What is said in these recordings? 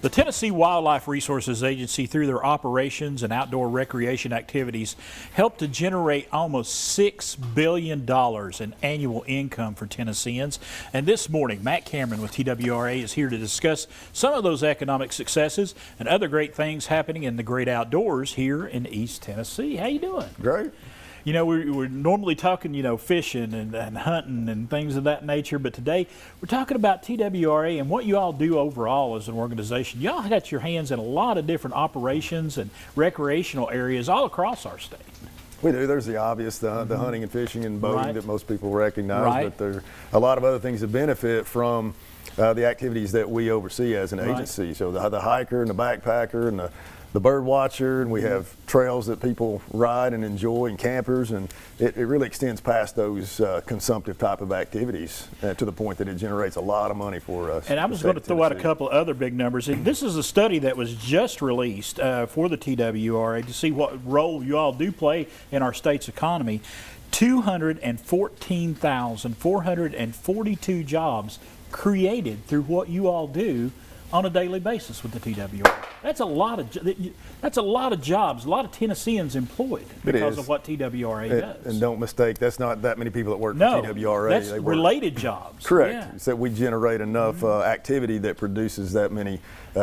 The Tennessee Wildlife Resources Agency, through their operations and outdoor recreation activities, helped to generate almost $6 billion in annual income for Tennesseans. And this morning, Matt Cameron with TWRA is here to discuss some of those economic successes and other great things happening in the great outdoors here in East Tennessee. How you doing? Great. You know, we're normally talking, fishing and hunting and things of that nature, but today we're talking about TWRA and what you all do overall as an organization. Y'all got your hands in a lot of different operations and recreational areas all across our state. We do. There's the obvious, the hunting and fishing and boating that most people recognize, Right. but there are a lot of other things that benefit from the activities that we oversee as an agency. So the hiker and the backpacker and the bird watcher, and we have trails that people ride and enjoy, and campers, and it really extends past those consumptive type of activities to the point that it generates a lot of money for us. And I was going to throw out a couple of other big numbers. And this is a study that was just released for the TWRA to see what role you all do play in our state's economy. 214,442 jobs created through what you all do on a daily basis with the TWRA. That's a lot of jobs, a lot of Tennesseans employed because of what TWRA does. And don't mistake, that's not that many people that work No, for TWRA. that's related jobs. Correct. Yeah. So we generate enough activity that produces that many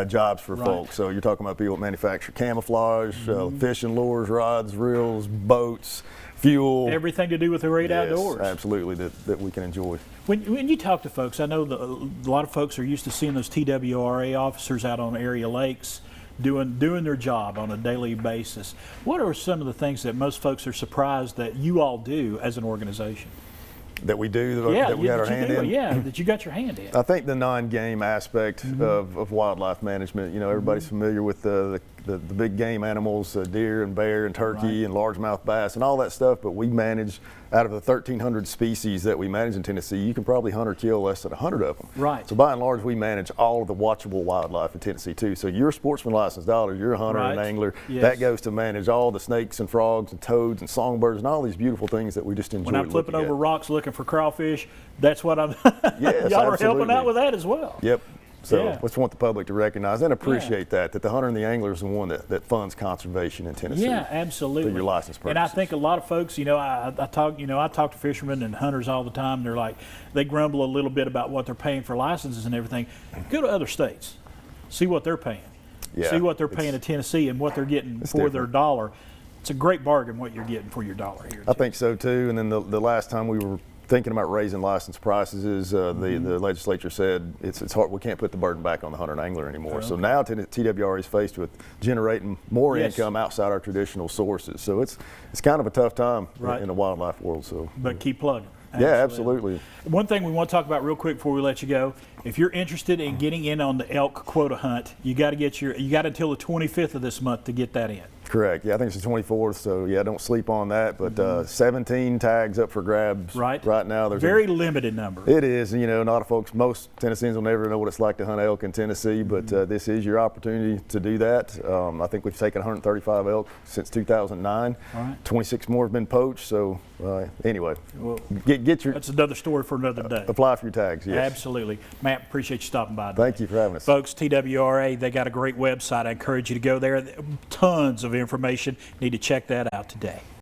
jobs for folks. So you're talking about people that manufacture camouflage, fishing lures, rods, reels, boats, fuel. Everything to do with the great outdoors. Absolutely, that we can enjoy. When you talk to folks, I know a lot of folks are used to seeing those TWRA officers out on area lakes doing their job on a daily basis. What are some of the things that most folks are surprised that you all do as an organization? That we do, that we got our hand in? Yeah, that you got your hand in. I think the non-game aspect of wildlife management, everybody's familiar with the big game animals, deer and bear and turkey and largemouth bass and all that stuff, but we manage, out of the 1,300 species that we manage in Tennessee, you can probably hunt or kill less than 100 of them. Right. So by and large, we manage all of the watchable wildlife in Tennessee too. So you're a sportsman licensed dollar, you're a hunter and an angler, that goes to manage all the snakes and frogs and toads and songbirds and all these beautiful things that we just enjoy. When I'm flipping over rocks looking for crawfish, that's what I'm, yes, y'all are helping out with that as well. Yep. So I just want the public to recognize and appreciate that the hunter and the angler is the one that funds conservation in Tennessee. Yeah, absolutely. Through your license purposes. And I think a lot of folks, I talk to fishermen and hunters all the time. They're like, they grumble a little bit about what they're paying for licenses and everything. Go to other states, see what they're paying. Yeah, see what they're paying in Tennessee and what they're getting for their dollar. It's a great bargain what you're getting for your dollar here. I think so too. And then the last time we were thinking about raising license prices is the legislature said it's hard. We can't put the burden back on the hunter and angler anymore. So now TWRA is faced with generating more income outside our traditional sources. So it's kind of a tough time in the wildlife world. So, but keep plugging. Yeah, absolutely. One thing we want to talk about real quick before we let you go: if you're interested in getting in on the elk quota hunt, you got until the 25th of this month to get that in. Correct. Yeah, I think it's the 24th. So yeah, don't sleep on that. But 17 tags up for grabs right now. There's very limited number. It is. Not a folks. Most Tennesseans will never know what it's like to hunt elk in Tennessee, but this is your opportunity to do that. I think we've taken 135 elk since 2009. 26 more have been poached. So anyway, well, get your. That's another story for another day. Apply for your tags. Yes. Absolutely, Matt. Appreciate you stopping by today. Thank you for having us, folks. TWRA. They got a great website. I encourage you to go there. Tons of information. Need to check that out today.